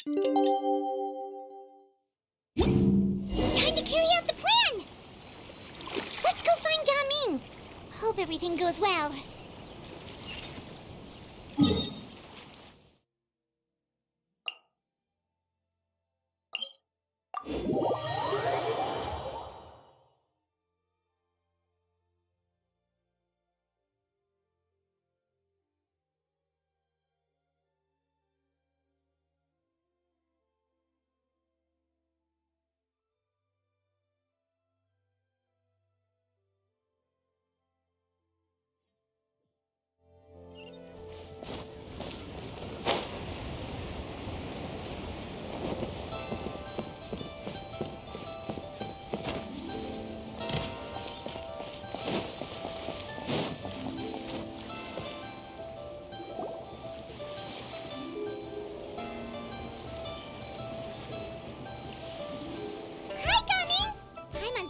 It's time to carry out the plan! Let's go find Gaming! Hope everything goes well.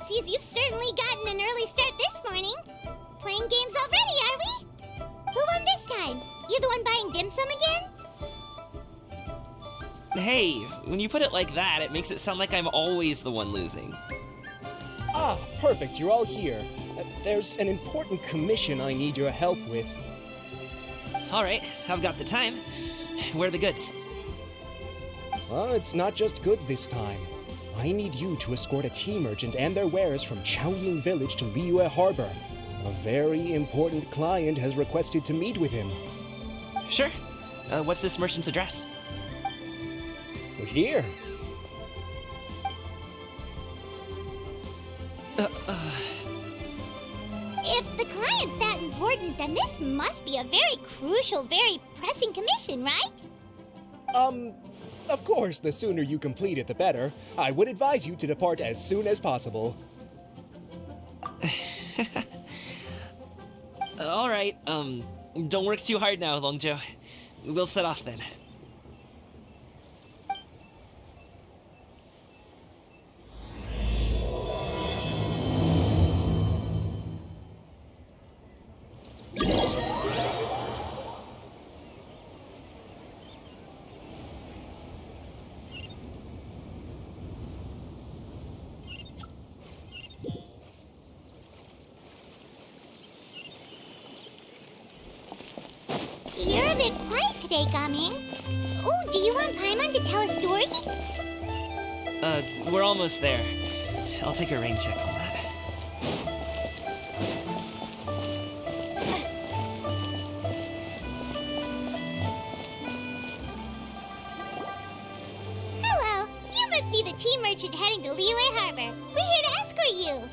Sees you've certainly gotten an early start this morning. Playing games already, are we? Who won this time? You the one buying dim sum again? Hey, when you put it like that, it makes it sound like I'm always the one losing. Ah, perfect, you're all here. There's an important commission I need your help with. Alright, I've got the time. Where are the goods? Well, it's not just goods this time. I need you to escort a tea merchant and their wares from Chaoying Village to Liyue Harbor. A very important client has requested to meet with him. Sure. What's this merchant's address? Here. If the client's that important, then this must be a very crucial, very pressing commission, right? Of course, the sooner you complete it, the better. I would advise you to depart as soon as possible. Alright, don't work too hard now, Longjo. We'll set off then. You're a bit quiet today, Gaming. Oh, do you want Paimon to tell a story? We're almost there. I'll take a rain check on that. Hello, you must be the tea merchant heading to Liyue Harbor. We're here to escort you.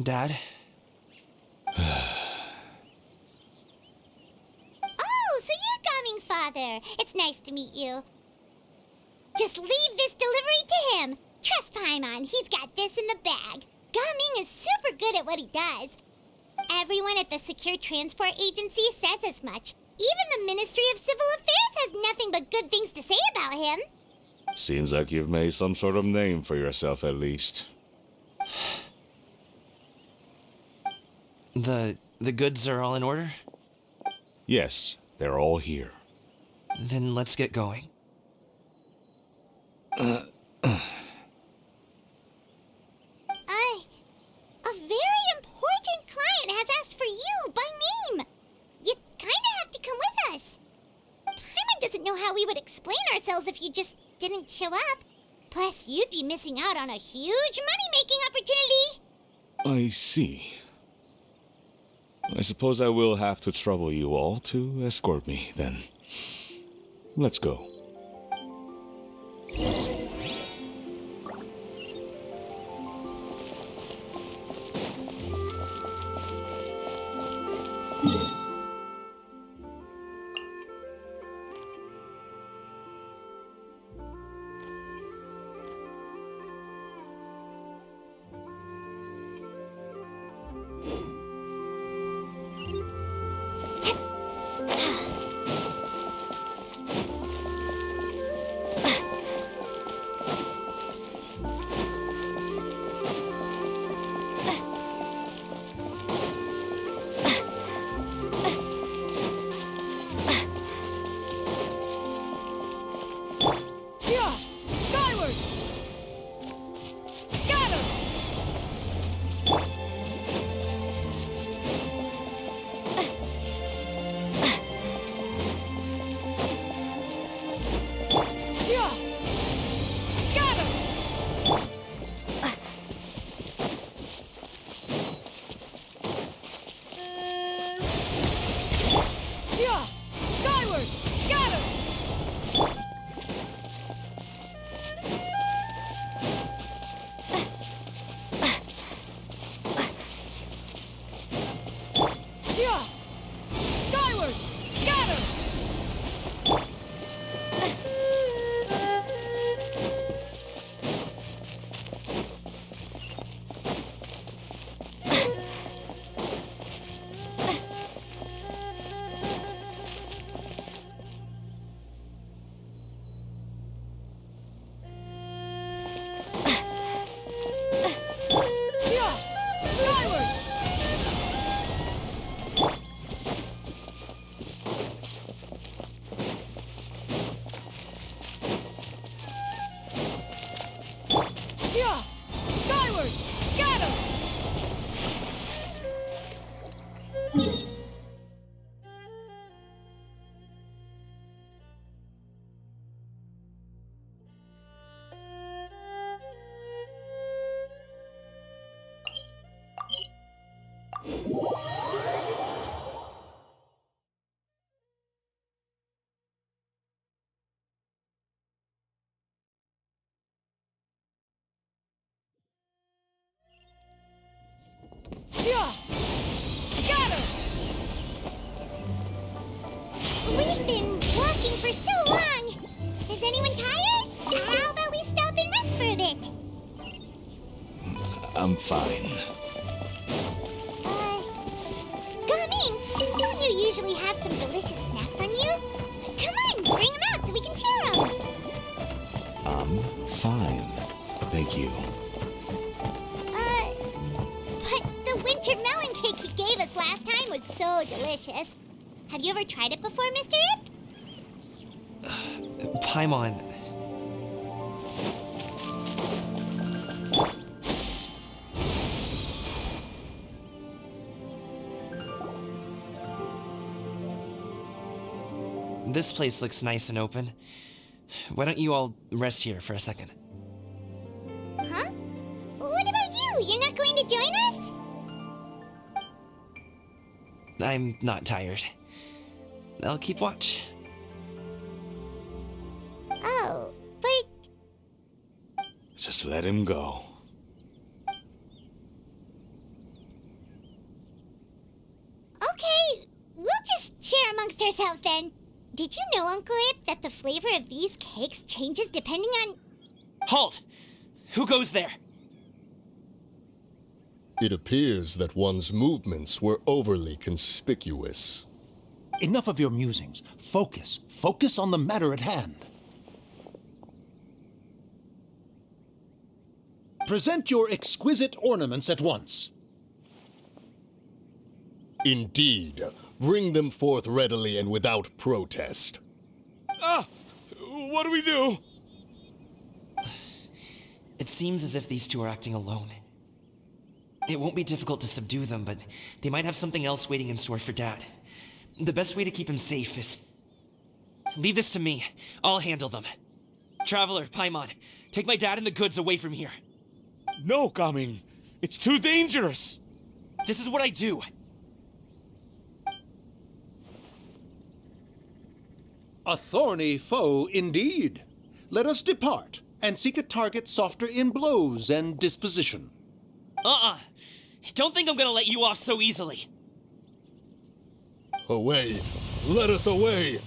Dad? Oh, so you're Gaming's father. It's nice to meet you. Just leave this delivery to him. Trust Paimon, he's got this in the bag. Gaming is super good at what he does. Everyone at the Secure Transport Agency says as much. Even the Ministry of Civil Affairs has nothing but good things to say about him. Seems like you've made some sort of name for yourself at least. The goods are all in order? Yes, they're all here. Then let's get going. A very important client has asked for you by name. You kinda have to come with us. Paimon doesn't know how we would explain ourselves if you just didn't show up. Plus, you'd be missing out on a huge money-making opportunity. I see. I suppose I will have to trouble you all to escort me, then. Let's go. I'm fine. Gaming, don't you usually have some delicious snacks on you? Come on, bring them out so we can share them. I'm fine. Thank you. But the winter melon cake he gave us last time was so delicious. Have you ever tried it before, Mr. Ip? Paimon. This place looks nice and open. Why don't you all rest here for a second? Huh? What about you? You're not going to join us? I'm not tired. I'll keep watch. Oh, but Just let him go. okay, we'll just share amongst ourselves then. Did you know, Uncle Ip, that the flavor of these cakes changes depending on... Halt! Who goes there? It appears that one's movements were overly conspicuous. Enough of your musings. Focus. Focus on the matter at hand. Present your exquisite ornaments at once. Indeed. Bring them forth readily and without protest. Ah! What do we do? It seems as if these two are acting alone. It won't be difficult to subdue them, but they might have something else waiting in store for Dad. The best way to keep him safe is... Leave this to me. I'll handle them. Traveler, Paimon, take my dad and the goods away from here. No, Gaming. It's too dangerous. This is what I do. A thorny foe indeed. Let us depart and seek a target softer in blows and disposition. Don't think I'm gonna let you off so easily. Away! Let us away!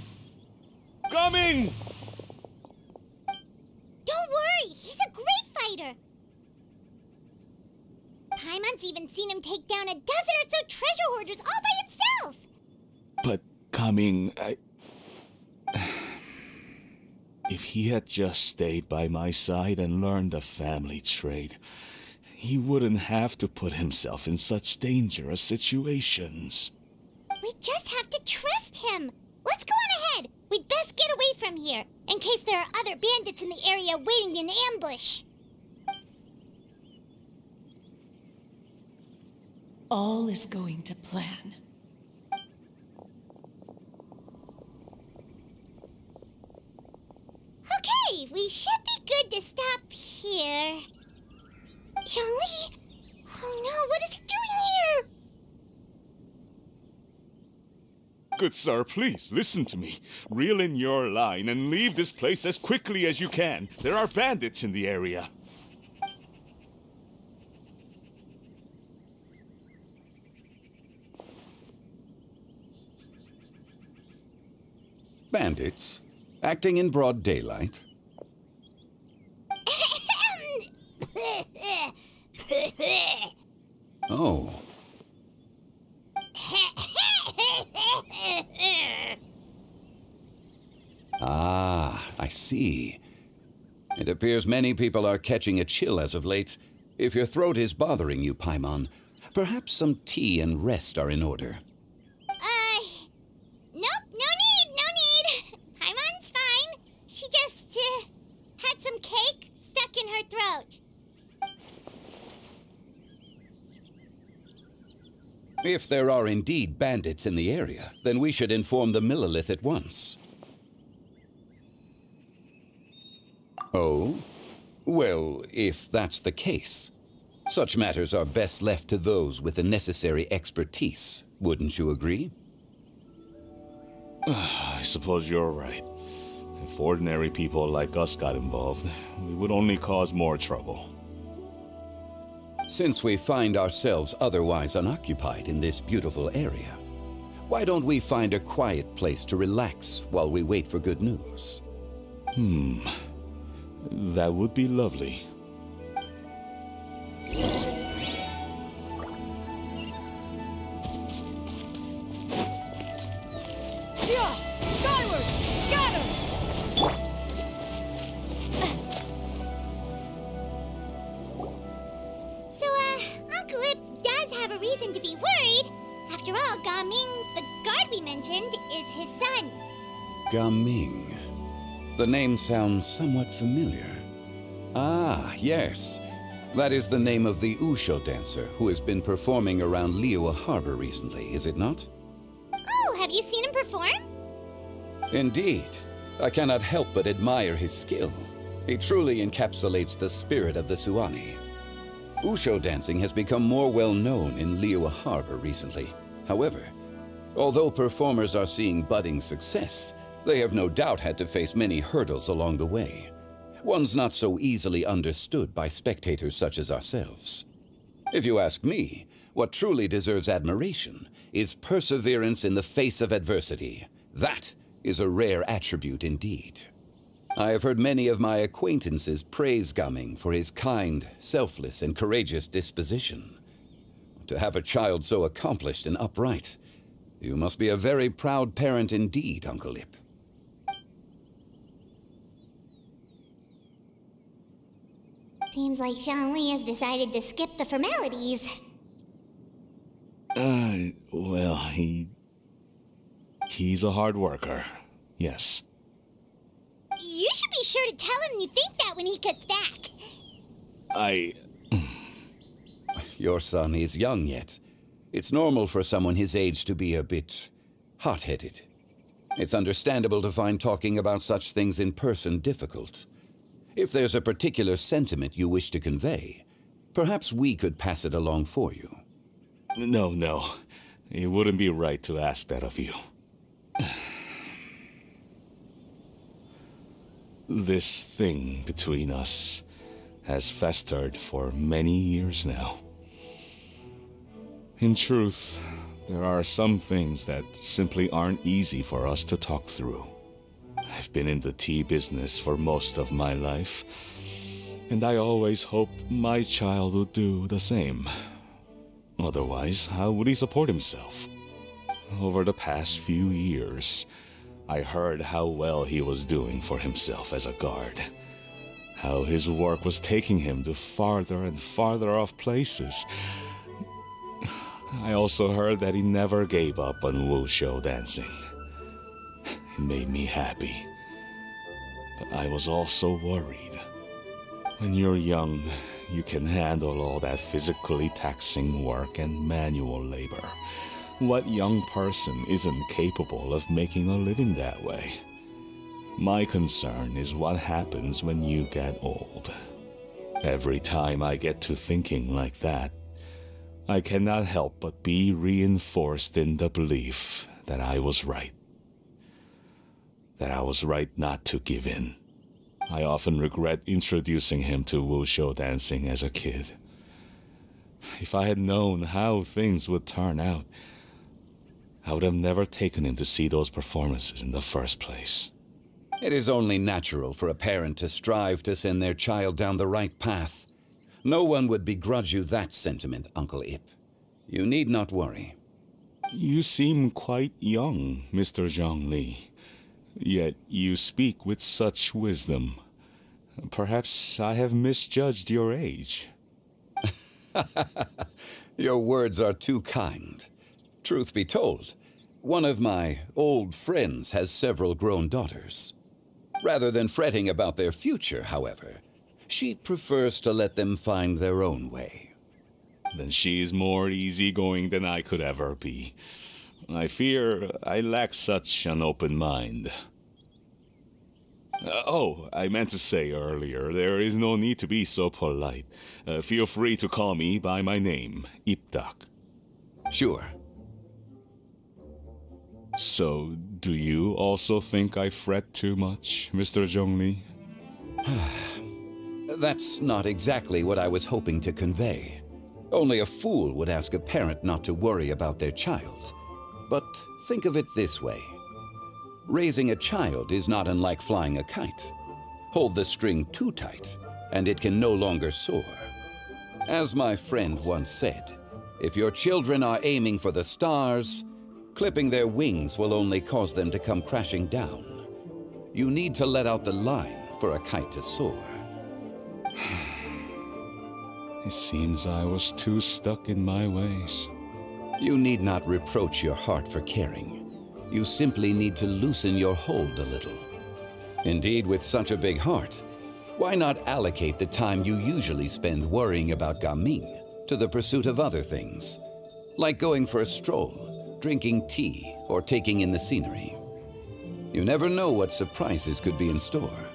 Gaming! Don't worry, he's a great fighter. Paimon's even seen him take down a dozen or so treasure hoarders all by himself. But, Gaming, if he had just stayed by my side and learned the family trade, he wouldn't have to put himself in such dangerous situations. We just have to trust him. Let's go on ahead. We'd best get away from here, in case there are other bandits in the area waiting in ambush. All is going to plan. Okay, we should be good to stop here. Youngly? Oh no, what is he doing here? Good sir, please, listen to me. Reel in your line and leave this place as quickly as you can. There are bandits in the area. Bandits? Acting in broad daylight? Oh. Ah, I see. It appears many people are catching a chill as of late. If your throat is bothering you, Paimon, perhaps some tea and rest are in order. Nope, no need. Paimon's fine. She just, had some cake stuck in her throat. If there are indeed bandits in the area, then we should inform the Millelith at once. Oh? Well, if that's the case, such matters are best left to those with the necessary expertise, wouldn't you agree? I suppose you're right. If ordinary people like us got involved, we would only cause more trouble. Since we find ourselves otherwise unoccupied in this beautiful area, why don't we find a quiet place to relax while we wait for good news? That would be lovely. reason to be worried. After all, Gaming, the guard we mentioned, is his son. Gaming. The name sounds somewhat familiar. Ah, yes. That is the name of the Usho dancer who has been performing around Liyue Harbor recently, is it not? Oh, have you seen him perform? Indeed. I cannot help but admire his skill. He truly encapsulates the spirit of the Suani. Usho dancing has become more well known in Liyue Harbor recently. However, although performers are seeing budding success, they have no doubt had to face many hurdles along the way. One's not so easily understood by spectators such as ourselves. If you ask me, what truly deserves admiration is perseverance in the face of adversity. That is a rare attribute indeed. I have heard many of my acquaintances praise Gaming for his kind, selfless, and courageous disposition. To have a child so accomplished and upright, you must be a very proud parent indeed, Uncle Ip. Seems like Zhongli has decided to skip the formalities. Well, he's a hard worker. Yes. You should be sure to tell him you think that when he gets back. Your son is young yet. It's normal for someone his age to be a bit hot-headed. It's understandable to find talking about such things in person difficult. If there's a particular sentiment you wish to convey, perhaps we could pass it along for you. No. It wouldn't be right to ask that of you. This thing between us has festered for many years now. In truth, there are some things that simply aren't easy for us to talk through. I've been in the tea business for most of my life, and I always hoped my child would do the same. Otherwise, how would he support himself? Over the past few years, I heard how well he was doing for himself as a guard. How his work was taking him to farther and farther off places. I also heard that he never gave up on wushou dancing. It made me happy. But I was also worried. When you're young, you can handle all that physically taxing work and manual labor. What young person isn't capable of making a living that way? My concern is what happens when you get old. Every time I get to thinking like that, I cannot help but be reinforced in the belief that I was right. That I was right not to give in. I often regret introducing him to wushou dancing as a kid. If I had known how things would turn out, I would have never taken him to see those performances in the first place. It is only natural for a parent to strive to send their child down the right path. No one would begrudge you that sentiment, Uncle Ip. You need not worry. You seem quite young, Mr. Zhongli. Yet you speak with such wisdom. Perhaps I have misjudged your age. Your words are too kind. Truth be told, one of my old friends has several grown daughters. Rather than fretting about their future, however, she prefers to let them find their own way. Then she's more easygoing than I could ever be. I fear I lack such an open mind. I meant to say earlier, there is no need to be so polite. Feel free to call me by my name, Ipdak. Sure. So, do you also think I fret too much, Mr. Zhongli? That's not exactly what I was hoping to convey. Only a fool would ask a parent not to worry about their child. But think of it this way. Raising a child is not unlike flying a kite. Hold the string too tight, and it can no longer soar. As my friend once said, if your children are aiming for the stars, clipping their wings will only cause them to come crashing down. You need to let out the line for a kite to soar. It seems I was too stuck in my ways. You need not reproach your heart for caring. You simply need to loosen your hold a little. Indeed, with such a big heart, why not allocate the time you usually spend worrying about Gaming to the pursuit of other things, like going for a stroll, drinking tea, or taking in the scenery? You never know what surprises could be in store.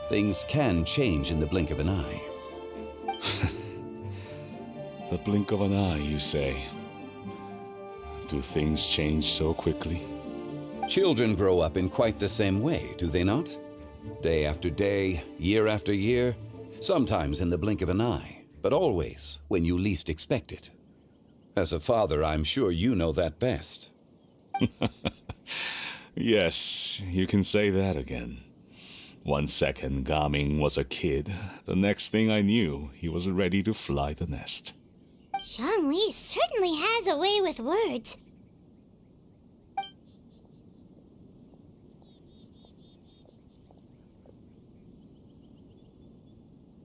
Things can change in the blink of an eye. The blink of an eye, you say? Do things change so quickly? Children grow up in quite the same way, do they not? Day after day, year after year, sometimes in the blink of an eye, but always when you least expect it. As a father, I'm sure you know that best. Yes, you can say that again. 1 second Gaming was a kid, the next thing I knew, he was ready to fly the nest. Zhongli certainly has a way with words.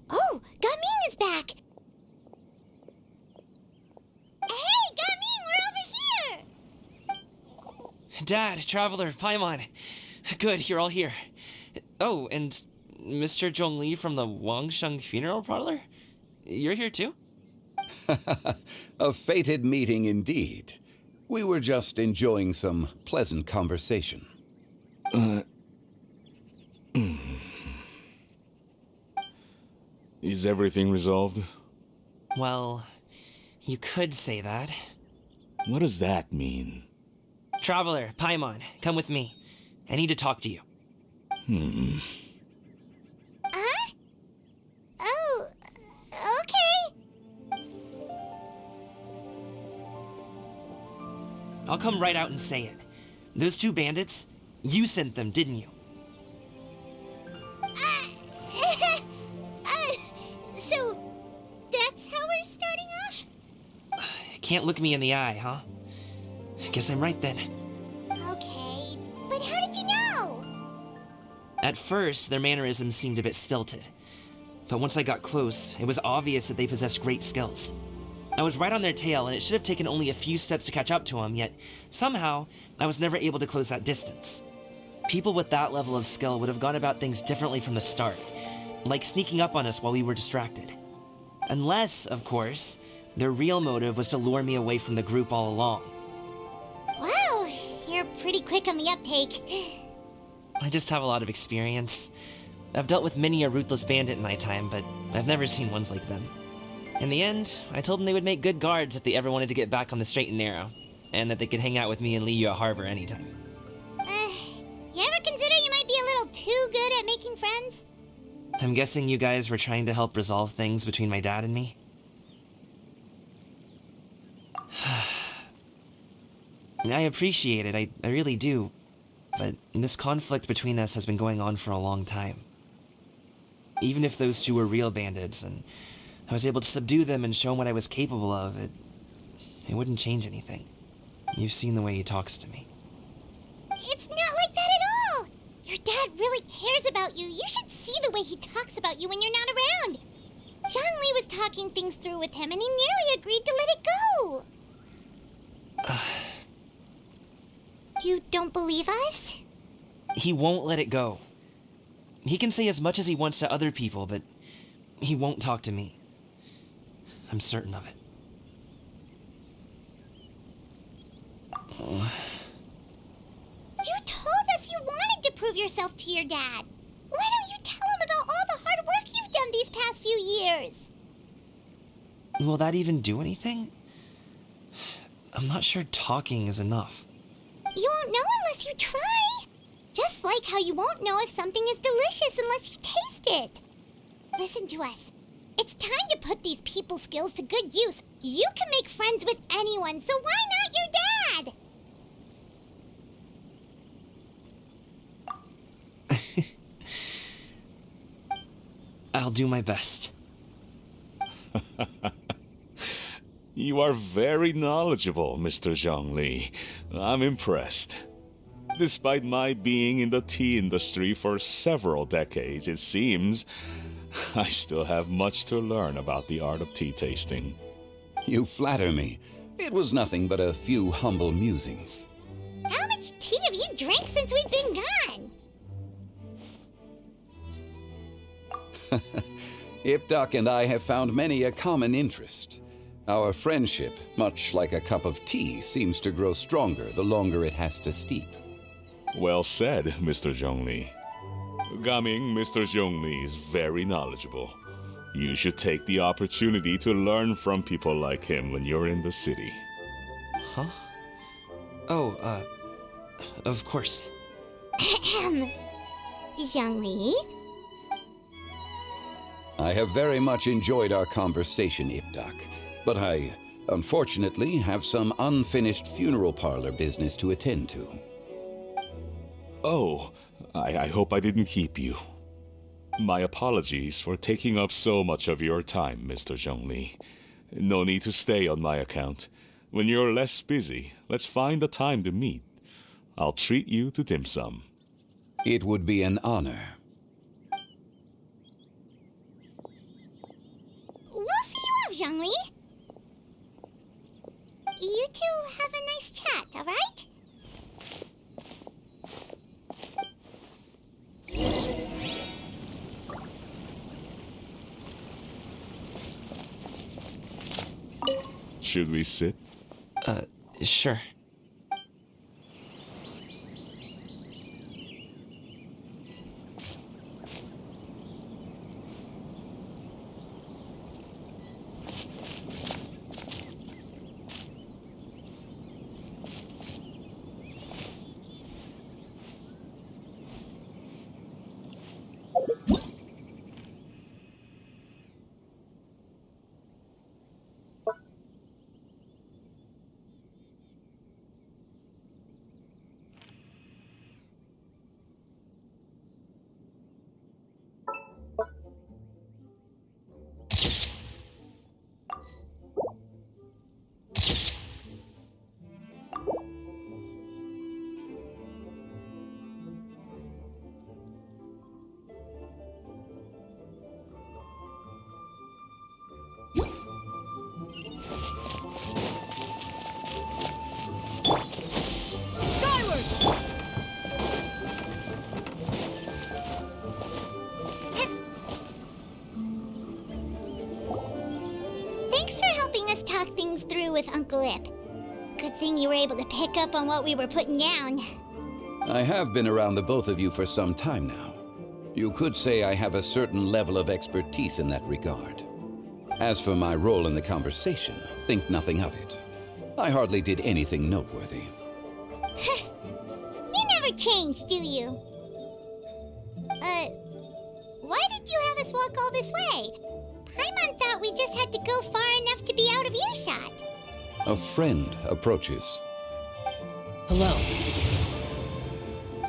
Oh, Gaming is back! Hey, Gaming, we're over here! Dad, Traveler, Paimon. Good, you're all here. Oh, and Mr. Zhongli from the Wangsheng Funeral Parlor? You're here too? A fated meeting indeed. We were just enjoying some pleasant conversation. Is everything resolved? Well, you could say that. What does that mean? Traveler, Paimon, come with me. I need to talk to you. Huh? Oh, okay. I'll come right out and say it. Those two bandits, you sent them, didn't you? So, that's how we're starting off? Can't look me in the eye, huh? Guess I'm right then. Okay, but how did you know? At first, their mannerisms seemed a bit stilted. But once I got close, it was obvious that they possessed great skills. I was right on their tail, and it should have taken only a few steps to catch up to them, yet somehow, I was never able to close that distance. People with that level of skill would have gone about things differently from the start, like sneaking up on us while we were distracted. Unless, of course, their real motive was to lure me away from the group all along. Wow, you're pretty quick on the uptake. I just have a lot of experience. I've dealt with many a ruthless bandit in my time, but I've never seen ones like them. In the end, I told them they would make good guards if they ever wanted to get back on the straight and narrow, and that they could hang out with me in Liyue Harbor anytime. You ever consider you might be a little too good at making friends? I'm guessing you guys were trying to help resolve things between my dad and me? I appreciate it, I really do. But this conflict between us has been going on for a long time. Even if those two were real bandits, and I was able to subdue them and show them what I was capable of, it wouldn't change anything. You've seen the way he talks to me. It's not like that at all! Your dad really cares about you. You should see the way he talks about you when you're not around. Zhongli was talking things through with him, and he nearly agreed to let it go. You don't believe us? He won't let it go. He can say as much as he wants to other people, but he won't talk to me. I'm certain of it. You told us you wanted to prove yourself to your dad. Why don't you tell him about all the hard work you've done these past few years? Will that even do anything? I'm not sure talking is enough. You won't know unless you try. Just like how you won't know if something is delicious unless you taste it. Listen to us. It's time to put these people skills to good use. You can make friends with anyone, so why not your dad? I'll do my best. You are very knowledgeable, Mr. Zhongli. I'm impressed. Despite my being in the tea industry for several decades, it seems I still have much to learn about the art of tea tasting. You flatter me, It was nothing but a few humble musings. How much tea have you drank since we've been gone? Ipdak and I have found many a common interest. Our friendship, much like a cup of tea, seems to grow stronger the longer it has to steep. Well said, Mr. Zhongli. Gaming, Mr. Zhongli is very knowledgeable. You should take the opportunity to learn from people like him when you're in the city. Huh? Oh, of course. Ahem. Zhongli? I have very much enjoyed our conversation, Ipdak, but I, unfortunately, have some unfinished funeral parlor business to attend to. Oh, I hope I didn't keep you. My apologies for taking up so much of your time, Mr. Zhongli. No need to stay on my account. When you're less busy, let's find a time to meet. I'll treat you to dim sum. It would be an honor. We'll see you off, Zhongli. You two have a nice chat, all right? Should we sit? Sure. Thanks for helping us talk things through with Uncle Ip. Good thing you were able to pick up on what we were putting down. I have been around the both of you for some time now. You could say I have a certain level of expertise in that regard. As for my role in the conversation, think nothing of it. I hardly did anything noteworthy. You never change, do you? Why did you have us walk all this way? Paimon thought we just had to go far enough to be out of earshot. A friend approaches. Hello.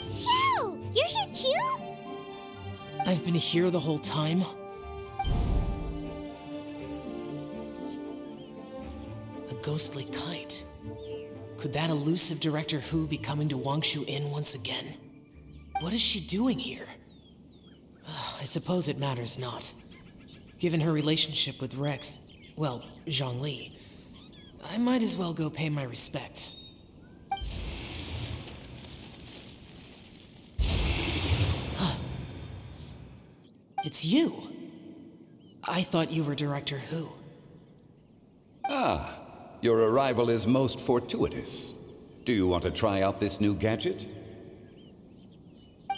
So, you're here too? I've been here the whole time. A ghostly kite. Could that elusive Director Hu be coming to Wangshu Inn once again? What is she doing here? I suppose it matters not. Given her relationship with Rex, well, Zhongli, I might as well go pay my respects. It's you. I thought you were Director Hu. Ah, your arrival is most fortuitous. Do you want to try out this new gadget?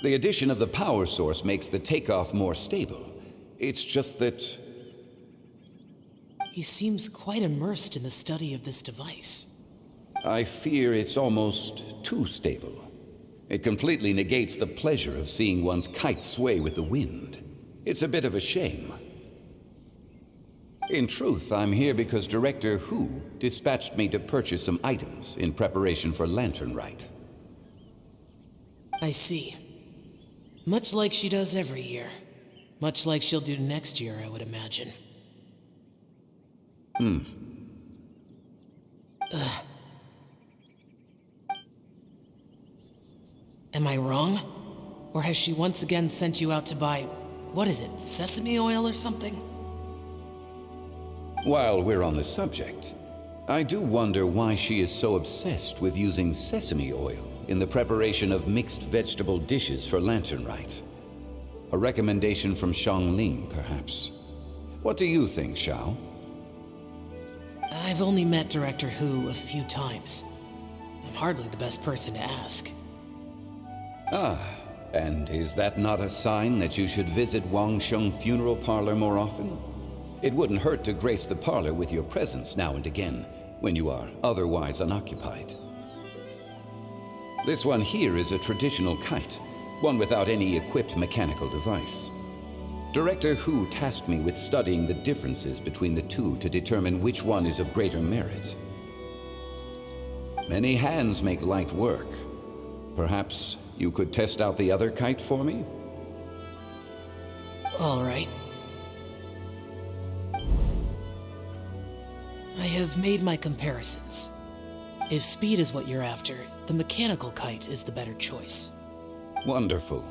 The addition of the power source makes the takeoff more stable. It's just that... He seems quite immersed in the study of this device. I fear it's almost too stable. It completely negates the pleasure of seeing one's kite sway with the wind. It's a bit of a shame. In truth, I'm here because Director Hu dispatched me to purchase some items in preparation for Lantern Rite. I see. Much like she does every year. Much like she'll do next year, I would imagine. Am I wrong? Or has she once again sent you out to buy, what is it, sesame oil or something? While we're on the subject, I do wonder why she is so obsessed with using sesame oil in the preparation of mixed vegetable dishes for Lantern Rite. A recommendation from Xiangling, perhaps. What do you think, Xiao? I've only met Director Hu a few times. I'm hardly the best person to ask. Ah, and is that not a sign that you should visit Wangsheng Funeral Parlor more often? It wouldn't hurt to grace the parlor with your presence now and again, when you are otherwise unoccupied. This one here is a traditional kite, one without any equipped mechanical device. Director Hu tasked me with studying the differences between the two to determine which one is of greater merit. Many hands make light work. Perhaps you could test out the other kite for me? All right. I have made my comparisons. If speed is what you're after, the mechanical kite is the better choice. Wonderful.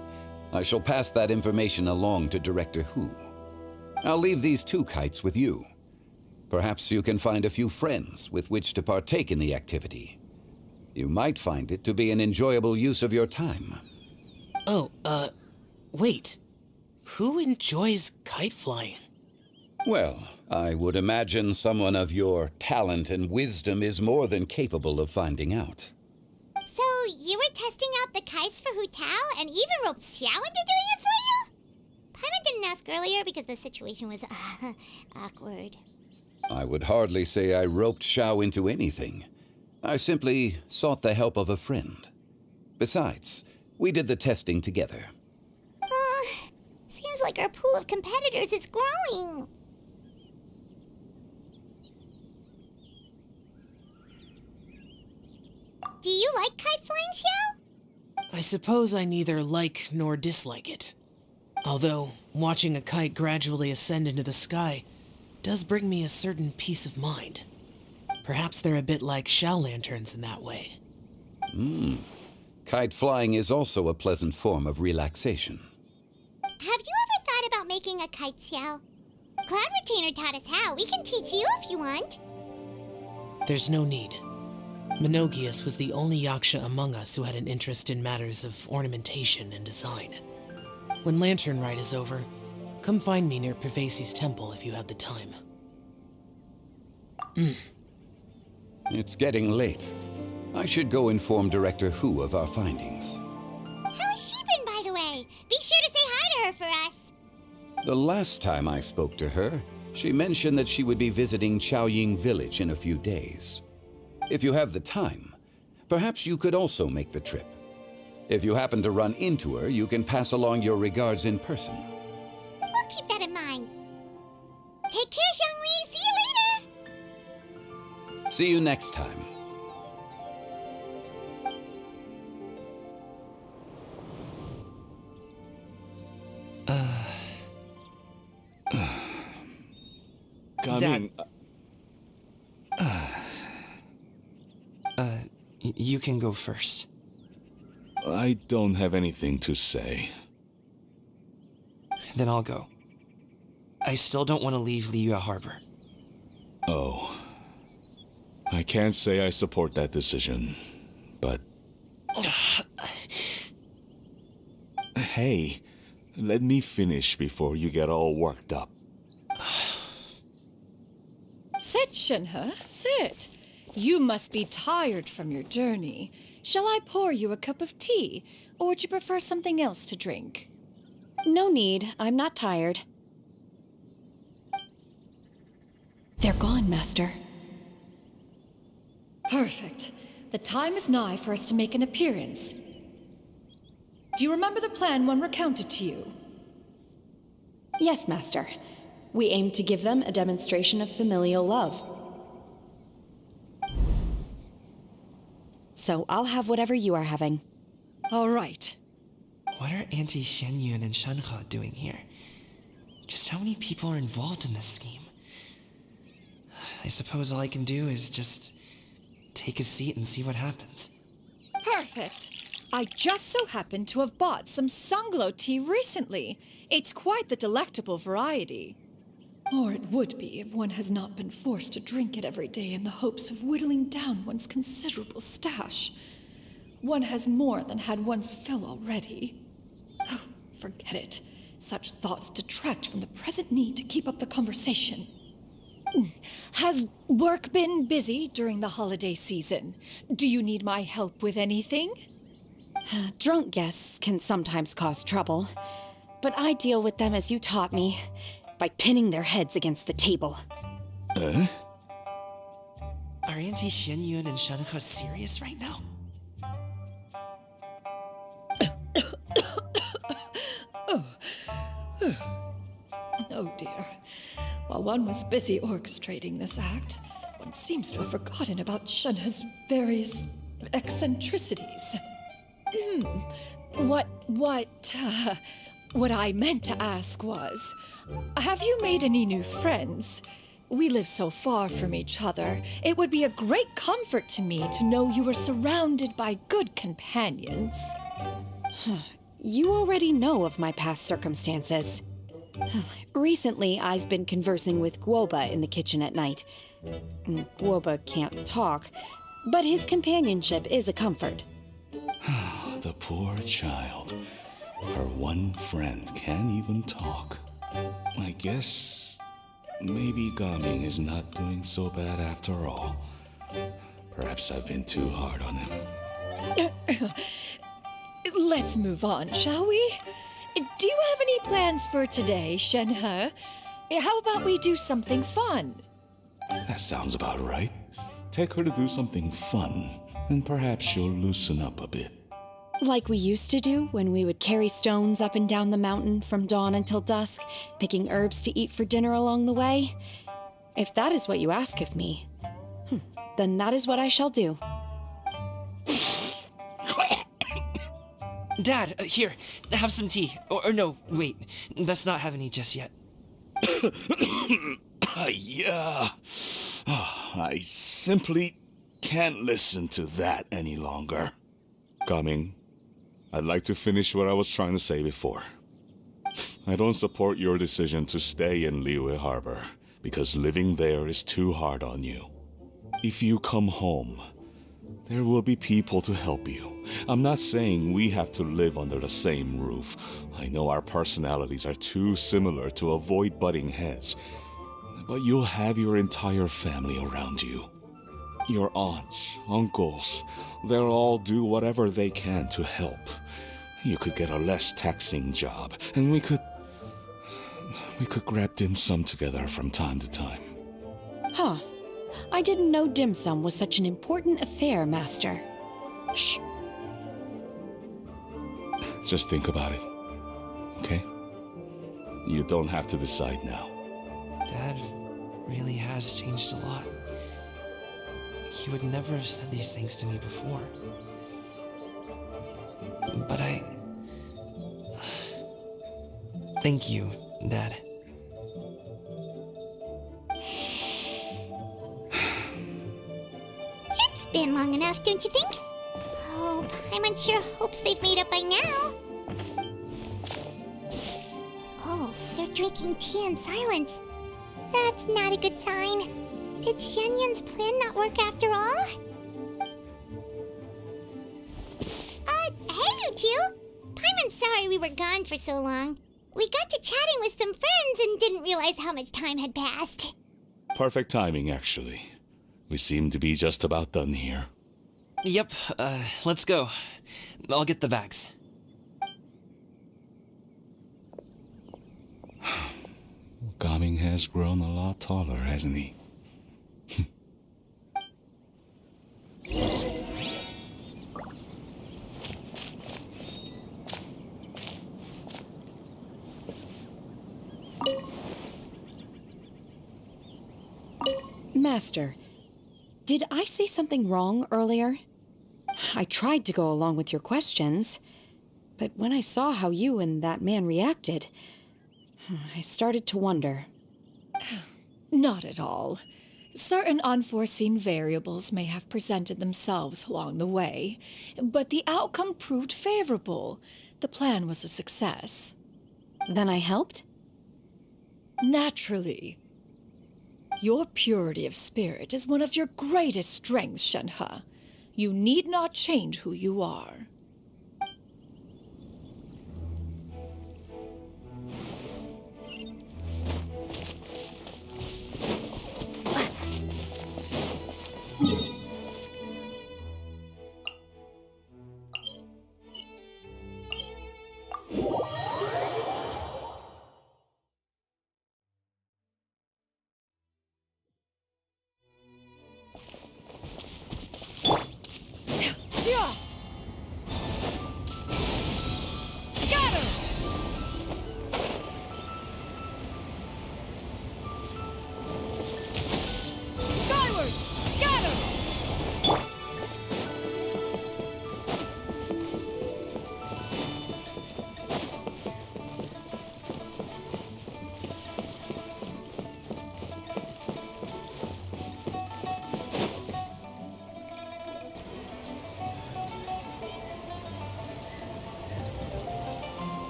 I shall pass that information along to Director Hu. I'll leave these two kites with you. Perhaps you can find a few friends with which to partake in the activity. You might find it to be an enjoyable use of your time. Oh, wait. Who enjoys kite flying? Well, I would imagine someone of your talent and wisdom is more than capable of finding out. So, you were testing out the kites for Hu Tao and even roped Xiao into doing it for you? Paimon didn't ask earlier because the situation was, awkward. I would hardly say I roped Xiao into anything. I simply sought the help of a friend. Besides, we did the testing together. Seems like our pool of competitors is growing. Do you like kite flying, Xiao? I suppose I neither like nor dislike it. Although, watching a kite gradually ascend into the sky does bring me a certain peace of mind. Perhaps they're a bit like Xiao lanterns in that way. Kite flying is also a pleasant form of relaxation. Have you ever thought about making a kite, Xiao? Cloud Retainer taught us how. We can teach you if you want. There's no need. Menogias was the only Yaksha among us who had an interest in matters of ornamentation and design. When Lantern Rite is over, come find me near Pervasi's temple if you have the time. It's getting late. I should go inform Director Hu of our findings. How has she been, by the way? Be sure to say hi to her for us. The last time I spoke to her, she mentioned that she would be visiting Chaoying Village in a few days. If you have the time, perhaps you could also make the trip. If you happen to run into her, you can pass along your regards in person. We'll keep that in mind. Take care, Xiangli. See you later. See you next time. Gamin, You can go first. I don't have anything to say. Then I'll go. I still don't want to leave Liyue Harbor. Oh. I can't say I support that decision, but... Hey, let me finish before you get all worked up. Sit, Shenhe, sit. You must be tired from your journey. Shall I pour you a cup of tea, or would you prefer something else to drink? No need. I'm not tired. They're gone, Master. Perfect. The time is nigh for us to make an appearance. Do you remember the plan one recounted to you? Yes, Master. We aim to give them a demonstration of familial love. So I'll have whatever you are having. All right. What are Auntie Xianyun and Shanhe doing here? Just how many people are involved in this scheme? I suppose all I can do is just take a seat and see what happens. Perfect. I just so happen to have bought some Sunglow tea recently. It's quite the delectable variety. Or it would be if one has not been forced to drink it every day in the hopes of whittling down one's considerable stash. One has more than had one's fill already. Oh, forget it. Such thoughts detract from the present need to keep up the conversation. Has work been busy during the holiday season? Do you need my help with anything? Drunk guests can sometimes cause trouble, but I deal with them as you taught me, by pinning their heads against the table. Are Auntie Xianyun and Shenhe serious right now? Oh dear. While one was busy orchestrating this act, one seems to have forgotten about Shenhe's various eccentricities. What I meant to ask was, have you made any new friends? We live so far from each other. It would be a great comfort to me to know you were surrounded by good companions. You already know of my past circumstances. Recently, I've been conversing with Guoba in the kitchen at night. Guoba can't talk, but his companionship is a comfort. The poor child. Her one friend can't even talk. I guess maybe Gaming is not doing so bad after all. Perhaps I've been too hard on him. Let's move on, shall we? Do you have any plans for today, Shenhe? How about we do something fun? That sounds about right. Take her to do something fun, and perhaps she'll loosen up a bit. Like we used to do when we would carry stones up and down the mountain from dawn until dusk, picking herbs to eat for dinner along the way. If that is what you ask of me, then that is what I shall do. Dad, here, have some tea. Or no, wait, let's not have any just yet. Yeah. I simply can't listen to that any longer. Coming. I'd like to finish what I was trying to say before. I don't support your decision to stay in Liyue Harbor, because living there is too hard on you. If you come home, there will be people to help you. I'm not saying we have to live under the same roof. I know our personalities are too similar to avoid butting heads. But you'll have your entire family around you. Your aunts, uncles, they'll all do whatever they can to help. You could get a less taxing job, and we could grab dim sum together from time to time. Huh. I didn't know dim sum was such an important affair, Master. Shh. Just think about it, okay? You don't have to decide now. Dad really has changed a lot. He would never have said these things to me before. But thank you, Dad. It's been long enough, don't you think? Oh, Paimon sure hopes they've made up by now. Oh, they're drinking tea in silence. That's not a good sign. Did Xianyun's plan not work after all? Hey, you two! Paimon's sorry we were gone for so long. We got to chatting with some friends and didn't realize how much time had passed. Perfect timing, actually. We seem to be just about done here. Yep, let's go. I'll get the bags. Gaming has grown a lot taller, hasn't he? Master, did I say something wrong earlier? I tried to go along with your questions, but when I saw how you and that man reacted, I started to wonder. Not at all. Certain unforeseen variables may have presented themselves along the way, but the outcome proved favorable. The plan was a success. Then I helped? Naturally. Your purity of spirit is one of your greatest strengths, Shenhe. You need not change who you are.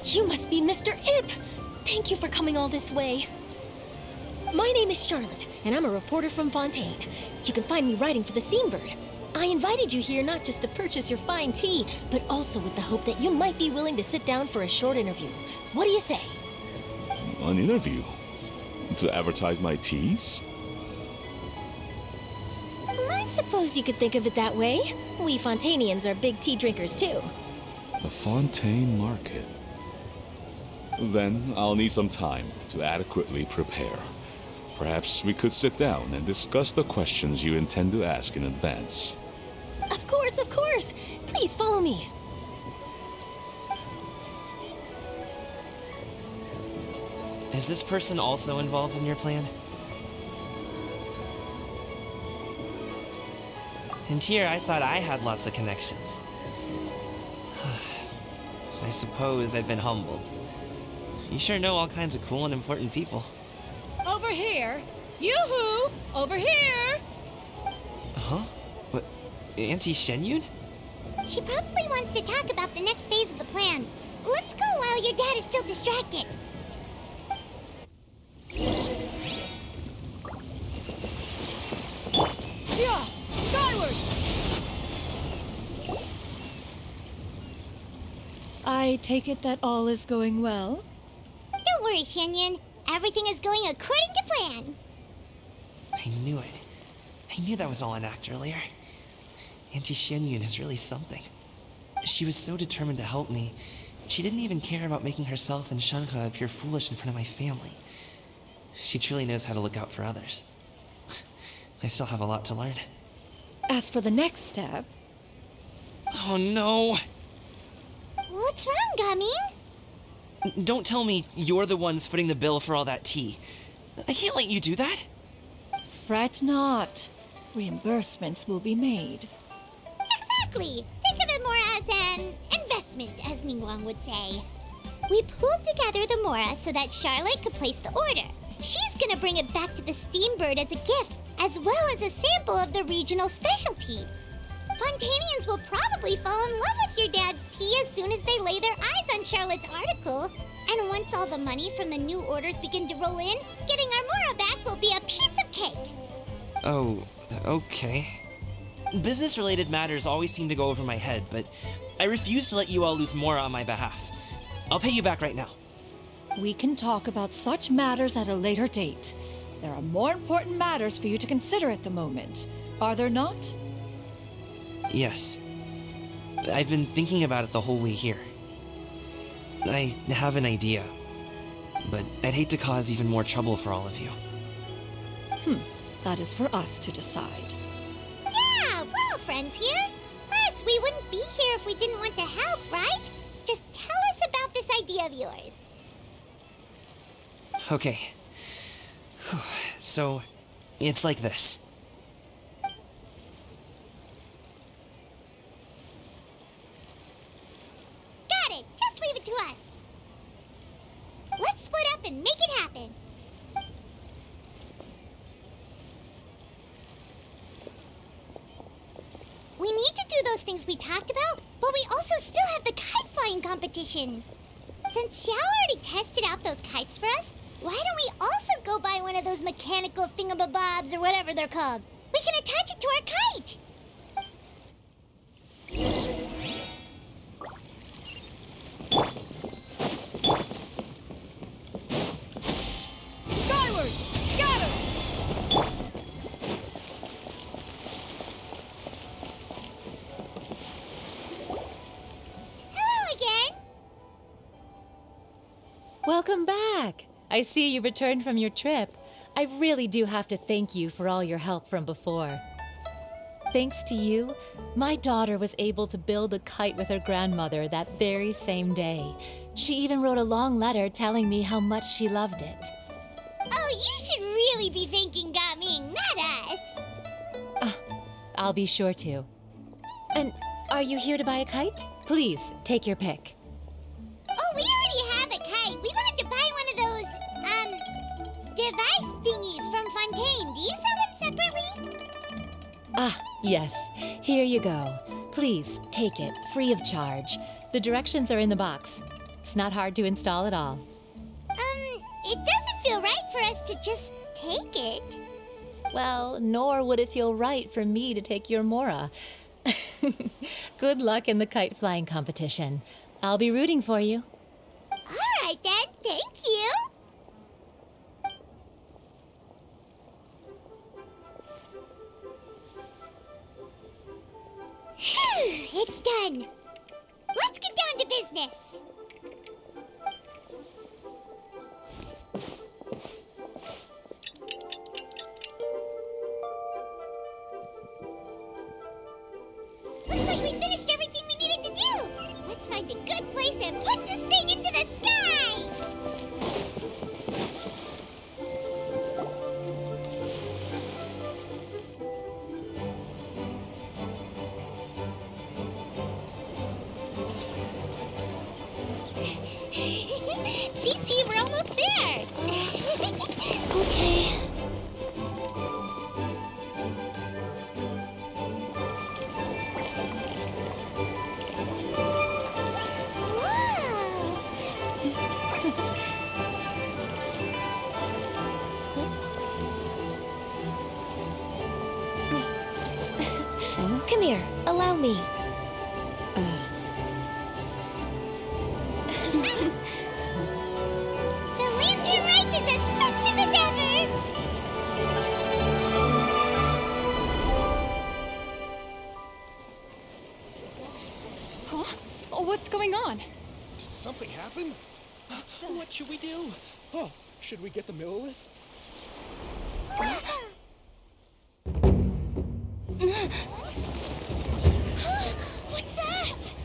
You must be Mr. Ip! Thank you for coming all this way. My name is Charlotte, and I'm a reporter from Fontaine. You can find me writing for the Steambird. I invited you here not just to purchase your fine tea, but also with the hope that you might be willing to sit down for a short interview. What do you say? An interview? To advertise my teas? I suppose you could think of it that way. We Fontainians are big tea drinkers, too. The Fontaine Market. Then I'll need some time to adequately prepare. Perhaps we could sit down and discuss the questions you intend to ask in advance. Of course, of course! Please follow me. Is this person also involved in your plan? And here I thought I had lots of connections. I suppose I've been humbled. You sure know all kinds of cool and important people. Over here! Yoo-hoo! Over here! Huh? What? Auntie Shenyun? She probably wants to talk about the next phase of the plan. Let's go while your dad is still distracted. Yeah! Skyward! I take it that all is going well? Don't worry, Shenyun. Everything is going according to plan. I knew it. I knew that was all an act earlier. Auntie Shenyun is really something. She was so determined to help me. She didn't even care about making herself and Shenhe appear foolish in front of my family. She truly knows how to look out for others. I still have a lot to learn. As for the next step... Oh no! What's wrong, Gaming? Don't tell me you're the ones footing the bill for all that tea. I can't let you do that. Fret not. Reimbursements will be made. Exactly. Think of it more as an investment, as Ningguang would say. We pooled together the Mora so that Charlotte could place the order. She's gonna bring it back to the Steambird as a gift, as well as a sample of the regional specialty. Fontainians will probably fall in love with your dad's tea as soon as they lay their eyes on Charlotte's article. And once all the money from the new orders begin to roll in, getting our Mora back will be a piece of cake. Oh, okay. Business-related matters always seem to go over my head, but I refuse to let you all lose more on my behalf. I'll pay you back right now. We can talk about such matters at a later date. There are more important matters for you to consider at the moment, are there not? Yes. I've been thinking about it the whole way here. I have an idea, but I'd hate to cause even more trouble for all of you. That is for us to decide. Yeah, we're all friends here. Plus, we wouldn't be here if we didn't want to help, right? Just tell us about this idea of yours. Okay. So, it's like this. Got it. Just leave it to us. Let's split up and make it happen. We need to do those things we talked about, but we also still have the kite flying competition. Since Xiao already tested out those kites for us, why don't we also go buy one of those mechanical thingamabobs or whatever they're called? We can attach it to our kite! Skyward! Scatter! Hello again! Welcome back! I see you returned from your trip. I really do have to thank you for all your help from before. Thanks to you, my daughter was able to build a kite with her grandmother that very same day. She even wrote a long letter telling me how much she loved it. Oh, you should really be thanking Gaming, not us! I'll be sure to. And are you here to buy a kite? Please, take your pick. Oh, we already have a kite. We wanted to buy one of those, device thingies from Fontaine. Do you sell them separately? Yes. Here you go. Please, take it, free of charge. The directions are in the box. It's not hard to install at all. It doesn't feel right for us to just take it. Well, nor would it feel right for me to take your Mora. Good luck in the kite flying competition. I'll be rooting for you. All right, then. Thank you. Phew, it's done. Let's get down to business. Looks like we finished everything we needed to do. Let's find a good place and put this thing into the sky. Chi-Chi, we're almost there. Okay. Come here, allow me. The lantern rite is as festive as ever! Huh? Oh, what's going on? Did something happen? What should we do? Oh, should we get the Millilith? What's that?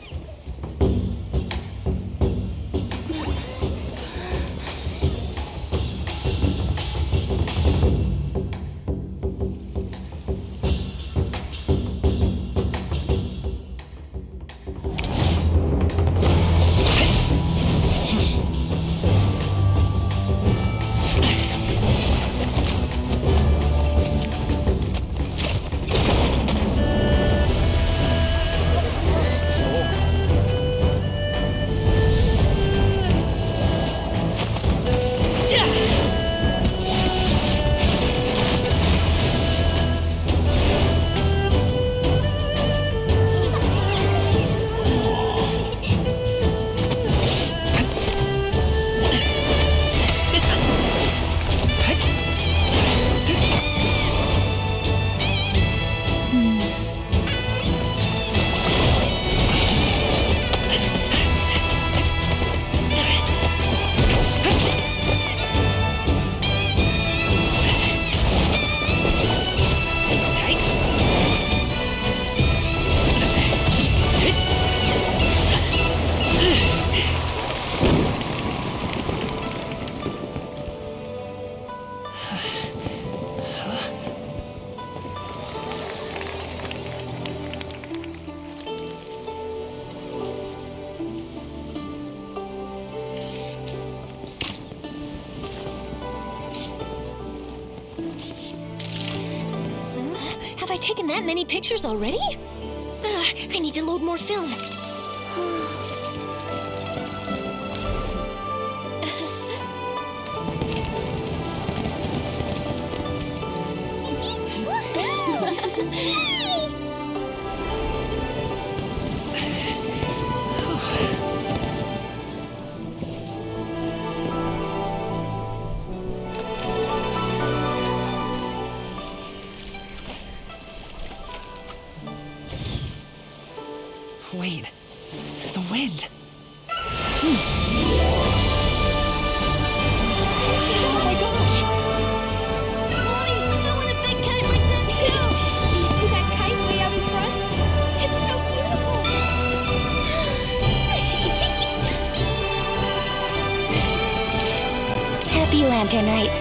Have I taken that many pictures already? I need to load more film. Wait, the wind. Oh my gosh! Mommy, I want a big kite like that too! Do you see that kite way out in front? It's so beautiful! Happy Lantern Rite.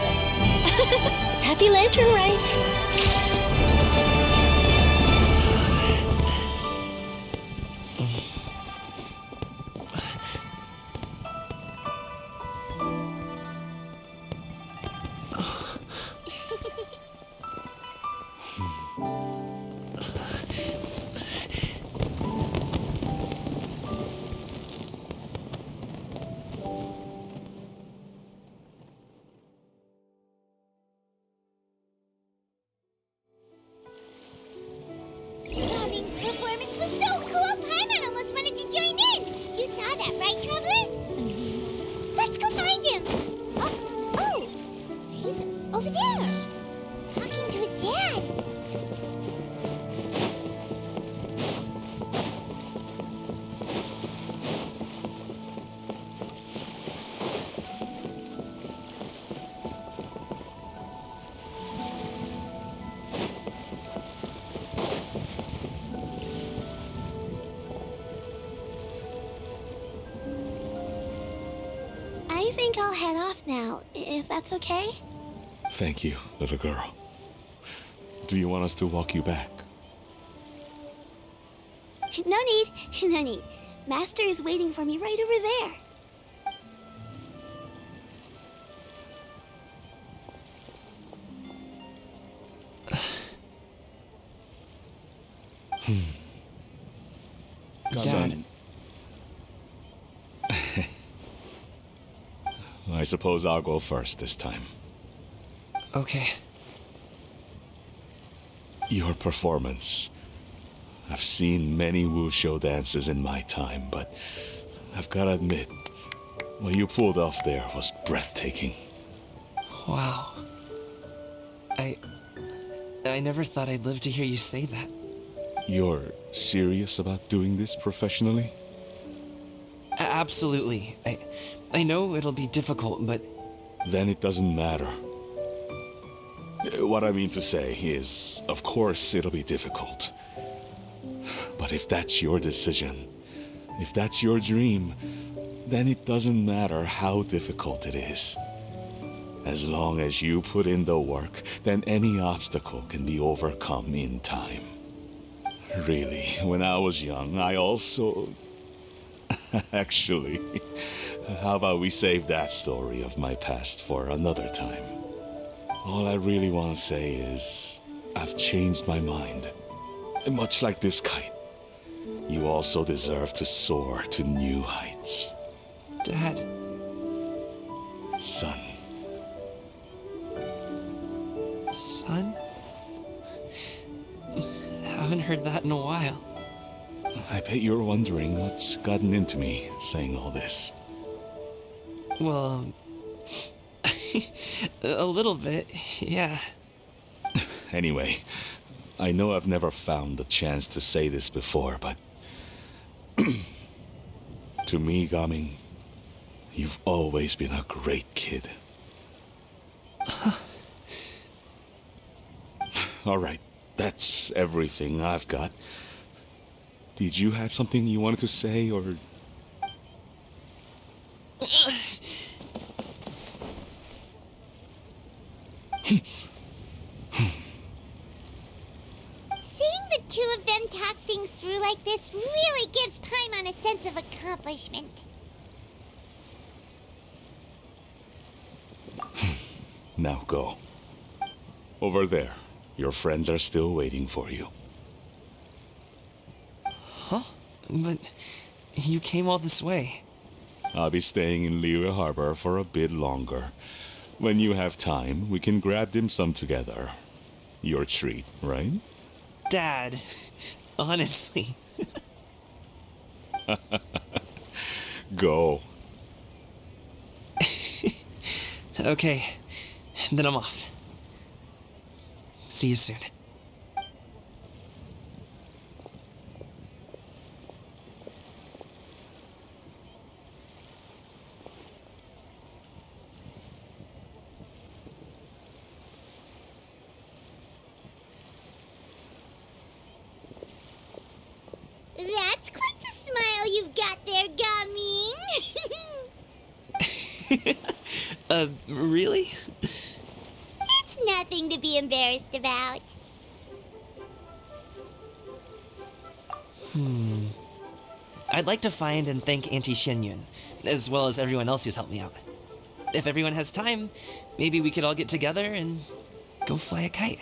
Happy Lantern Rite! Gumming's performance was so cool, Paimon almost wanted to join in. You saw that, right, Traveler? Let's go find him. Oh, he's over there, talking to his dad. I think I'll head off now, if that's okay. Thank you, little girl. Do you want us to walk you back? No need, no need. Master is waiting for me right over there. Son. I suppose I'll go first this time. Okay. Your performance. I've seen many wushou dances in my time, but I've gotta admit, what you pulled off there was breathtaking. Wow. I never thought I'd live to hear you say that. You're serious about doing this professionally? Absolutely. I know it'll be difficult, but... Then it doesn't matter. What I mean to say is, of course it'll be difficult. But if that's your decision, if that's your dream, then it doesn't matter how difficult it is. As long as you put in the work, then any obstacle can be overcome in time. Really, when I was young, I also... Actually, how about we save that story of my past for another time? All I really want to say is, I've changed my mind. Much like this kite, you also deserve to soar to new heights. Dad. Son. Son? Haven't heard that in a while. I bet you're wondering what's gotten into me saying all this. Well, a little bit, yeah. Anyway, I know I've never found the chance to say this before, but... to me, Gaming, you've always been a great kid. Alright, that's everything I've got. Did you have something you wanted to say, or... Seeing the two of them talk things through like this really gives Paimon a sense of accomplishment. Now go. Over there. Your friends are still waiting for you. Huh? But you came all this way. I'll be staying in Liyue Harbor for a bit longer. When you have time, we can grab dim sum together. Your treat, right? Dad, honestly. Go. Okay, then I'm off. See you soon. That's quite the smile you've got there, Gumming. Really? It's nothing to be embarrassed about. I'd like to find and thank Auntie Xianyun, as well as everyone else who's helped me out. If everyone has time, maybe we could all get together and go fly a kite.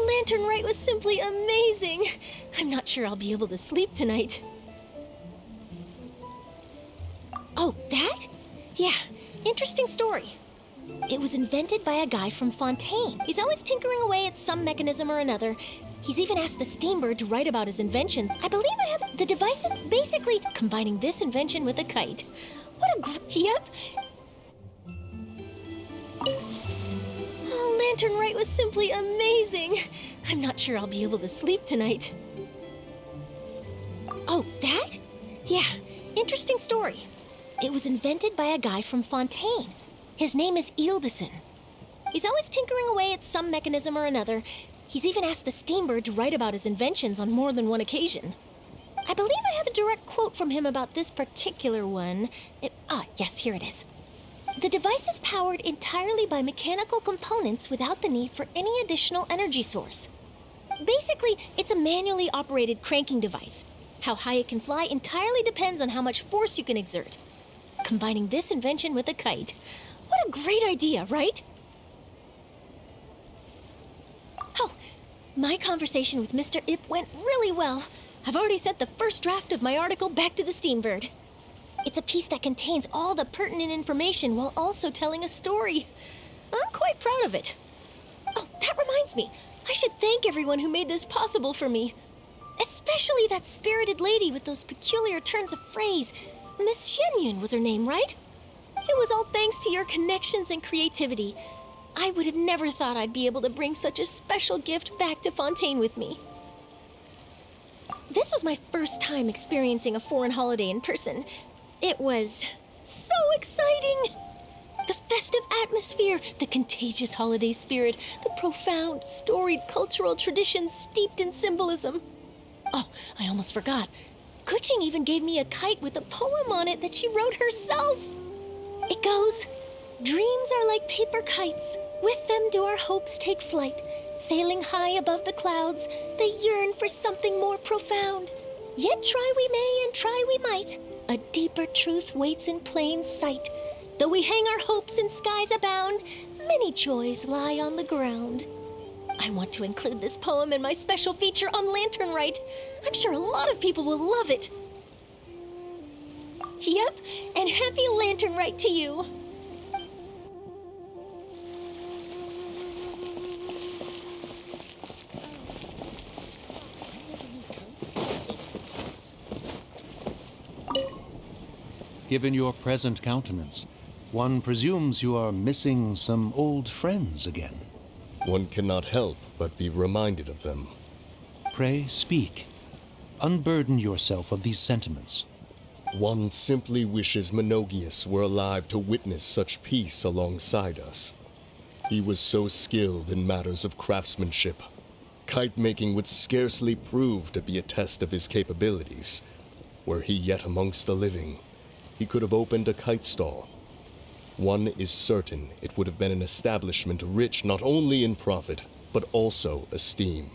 Lantern Rite was simply amazing. I'm not sure I'll be able to sleep tonight. Oh, that? Yeah, interesting story. It was invented by a guy from Fontaine. He's always tinkering away at some mechanism or another. He's even asked the Steambird to write about his inventions. I believe I have the devices, basically combining this invention with a kite. What a yep. Oh, Lantern Rite was simply amazing. I'm not sure I'll be able to sleep tonight. Oh, that? Yeah, interesting story. It was invented by a guy from Fontaine. His name is Ildison. He's always tinkering away at some mechanism or another. He's even asked the Steambird to write about his inventions on more than one occasion. I believe I have a direct quote from him about this particular one. Yes, here it is. The device is powered entirely by mechanical components without the need for any additional energy source. Basically, it's a manually operated cranking device. How high it can fly entirely depends on how much force you can exert. Combining this invention with a kite. What a great idea, right? Oh, my conversation with Mr. Ip went really well. I've already sent the first draft of my article back to the Steambird. It's a piece that contains all the pertinent information while also telling a story. I'm quite proud of it. Oh, that reminds me. I should thank everyone who made this possible for me. Especially that spirited lady with those peculiar turns of phrase. Miss Xianyun was her name, right? It was all thanks to your connections and creativity. I would have never thought I'd be able to bring such a special gift back to Fontaine with me. This was my first time experiencing a foreign holiday in person. It was so exciting! The festive atmosphere, the contagious holiday spirit, the profound, storied cultural traditions steeped in symbolism. Oh, I almost forgot. Kuching even gave me a kite with a poem on it that she wrote herself. It goes, "Dreams are like paper kites. With them do our hopes take flight. Sailing high above the clouds, they yearn for something more profound. Yet try we may and try we might. A deeper truth waits in plain sight. Though we hang our hopes in skies abound, many joys lie on the ground." I want to include this poem in my special feature on Lantern Rite. I'm sure a lot of people will love it. Yep, and happy Lantern Rite to you. Given your present countenance, one presumes you are missing some old friends again. One cannot help but be reminded of them. Pray speak. Unburden yourself of these sentiments. One simply wishes Menogius were alive to witness such peace alongside us. He was so skilled in matters of craftsmanship. Kite making would scarcely prove to be a test of his capabilities. Were he yet amongst the living, he could have opened a kite stall, one is certain it would have been an establishment rich not only in profit, but also esteem.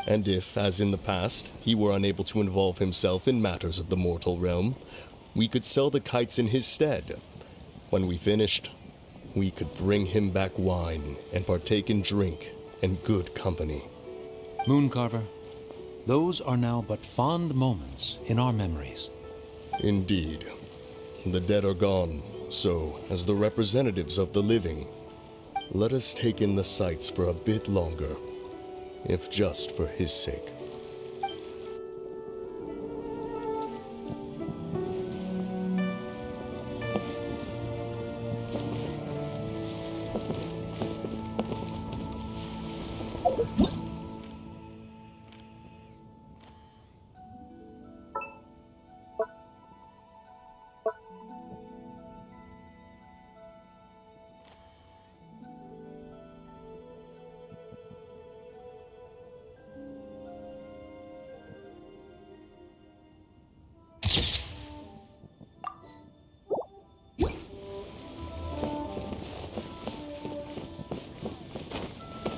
And if, as in the past, he were unable to involve himself in matters of the mortal realm, we could sell the kites in his stead. When we finished, we could bring him back wine and partake in drink and good company. Mooncarver, those are now but fond moments in our memories. Indeed. The dead are gone, so, as the representatives of the living, let us take in the sights for a bit longer, if just for his sake.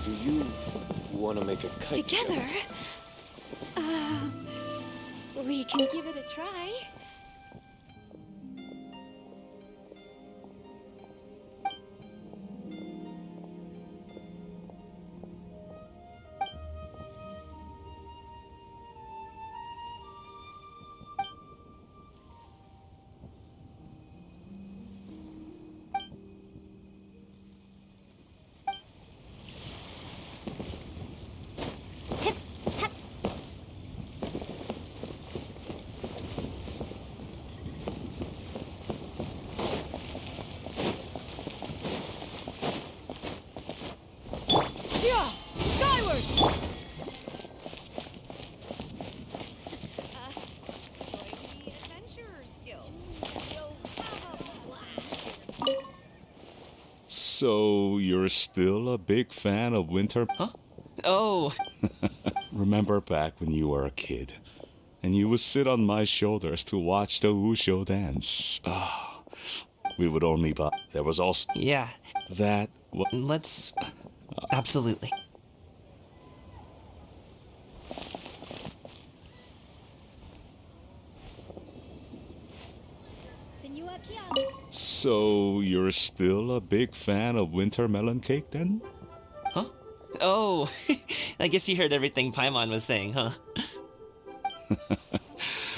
Do you want to make a kite Together? We can give it a try. So, you're still a big fan of winter? Huh? Oh, Remember back when you were a kid, and you would sit on my shoulders to watch the Wushu dance? Ah, we would only buy. There was also yeah. that. Let's... Absolutely. So, you're still a big fan of winter melon cake then? Huh? Oh, I guess you heard everything Paimon was saying, huh?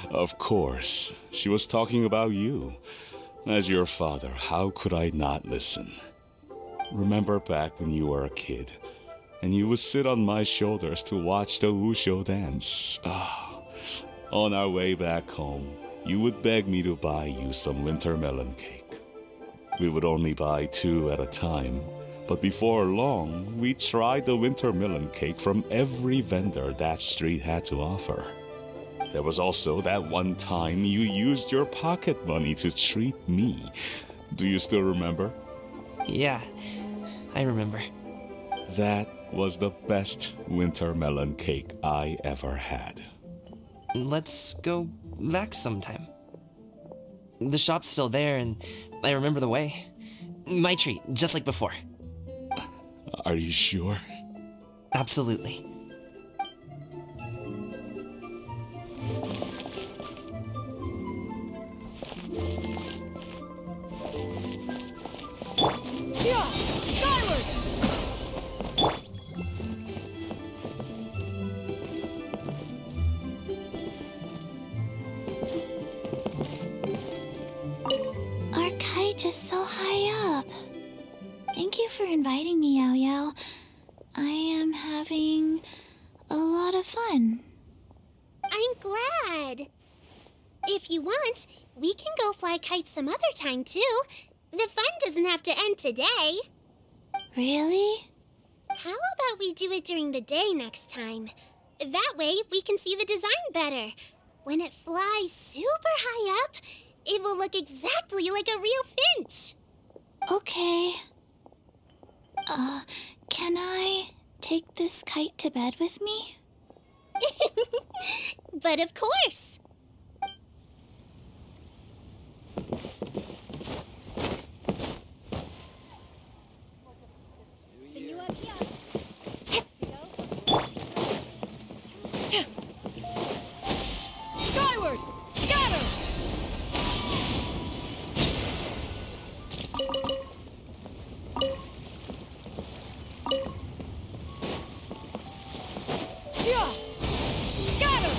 Of course. She was talking about you. As your father, how could I not listen? Remember back when you were a kid, and you would sit on my shoulders to watch the Wushu dance? Ah, on our way back home, you would beg me to buy you some winter melon cake. We would only buy 2 at a time, but before long, we tried the winter melon cake from every vendor that street had to offer. There was also that one time you used your pocket money to treat me. Do you still remember? Yeah, I remember. That was the best winter melon cake I ever had. Let's go back sometime. The shop's still there, and I remember the way. My treat, just like before. Are you sure? Absolutely. Our kite is so high up. Thank you for inviting me, Yao Yao. I am having a lot of fun. I'm glad. If you want, we can go fly kites some other time, too. The fun doesn't have to end today. Really? How about we do it during the day next time? That way, we can see the design better. When it flies super high up, it will look exactly like a real finch. Okay. Can I take this kite to bed with me? But of course. Skyward! Scatter! Yeah! Scatter!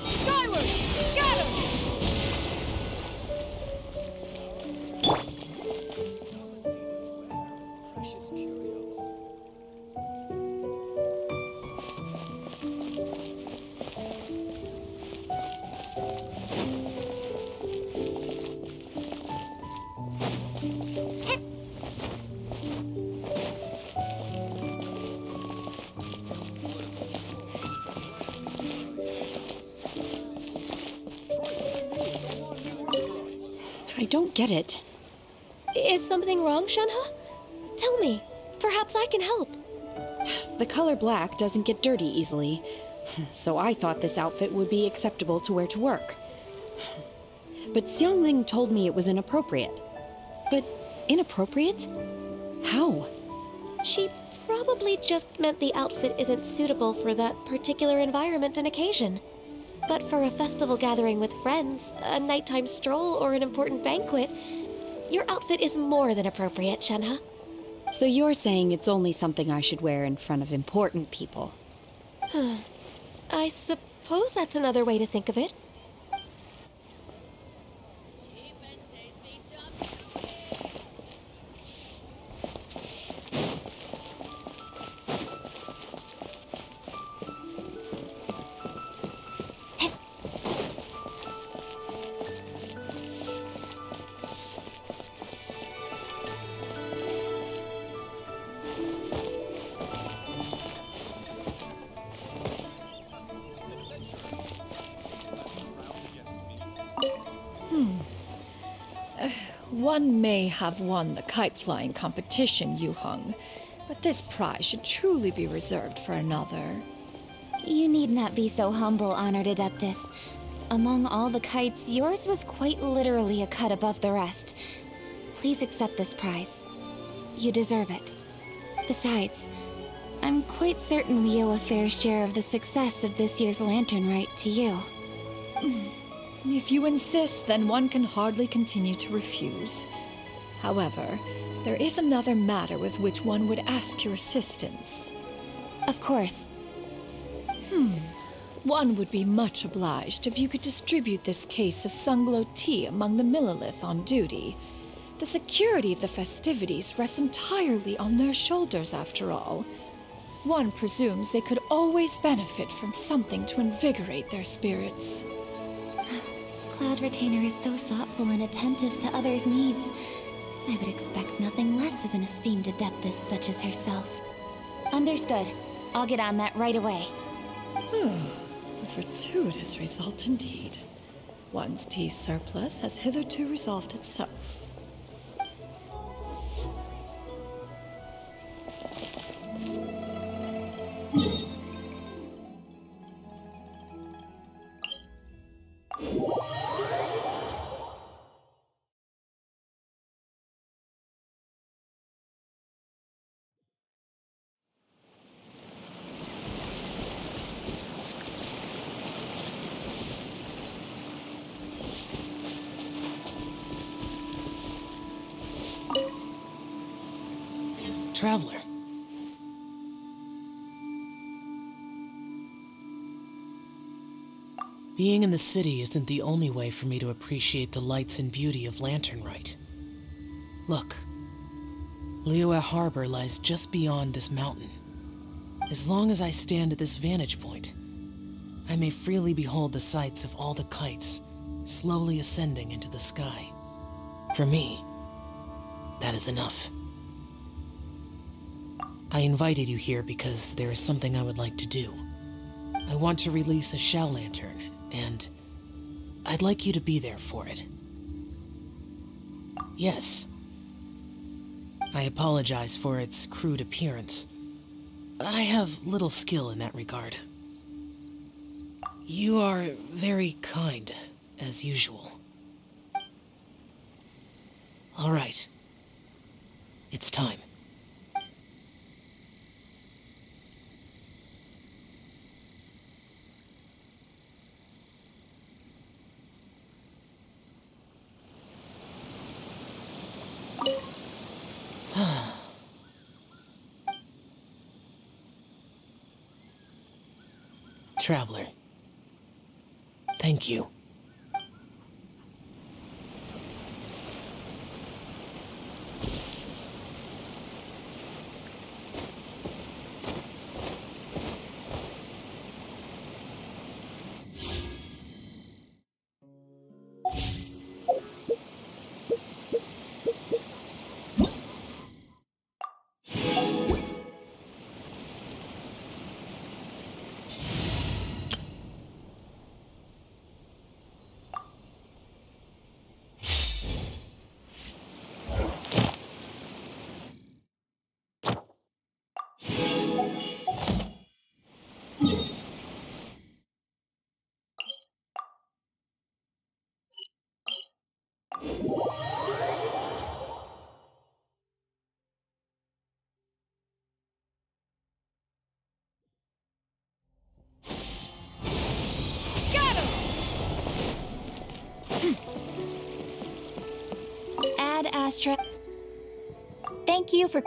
Skyward! Scatter! I don't get it. Is something wrong, Shenhe? Tell me. Perhaps I can help. The color black doesn't get dirty easily, so I thought this outfit would be acceptable to wear to work. But Xiangling told me it was inappropriate. But inappropriate? How? She probably just meant the outfit isn't suitable for that particular environment and occasion. But for a festival gathering with friends, a nighttime stroll, or an important banquet, your outfit is more than appropriate, Shenhe. So you're saying it's only something I should wear in front of important people? I suppose that's another way to think of it. One may have won the kite flying competition, Yu Heng, but this prize should truly be reserved for another. You need not be so humble, honored Adeptus. Among all the kites, yours was quite literally a cut above the rest. Please accept this prize. You deserve it. Besides, I'm quite certain we owe a fair share of the success of this year's lantern rite to you. If you insist, then one can hardly continue to refuse. However, there is another matter with which one would ask your assistance. Of course. One would be much obliged if you could distribute this case of Sunglow tea among the Millilith on duty. The security of the festivities rests entirely on their shoulders, after all. One presumes they could always benefit from something to invigorate their spirits. Cloud Retainer is so thoughtful and attentive to others' needs. I would expect nothing less of an esteemed Adeptus such as herself. Understood. I'll get on that right away. A fortuitous result indeed. One's tea surplus has hitherto resolved itself. Traveler. Being in the city isn't the only way for me to appreciate the lights and beauty of Lantern Rite. Look, Liyue Harbor lies just beyond this mountain. As long as I stand at this vantage point, I may freely behold the sights of all the kites slowly ascending into the sky. For me, that is enough. I invited you here because there is something I would like to do. I want to release a shell lantern, and I'd like you to be there for it. Yes. I apologize for its crude appearance. I have little skill in that regard. You are very kind, as usual. All right. It's time. Traveler. Thank you. Ad Astra. Thank you for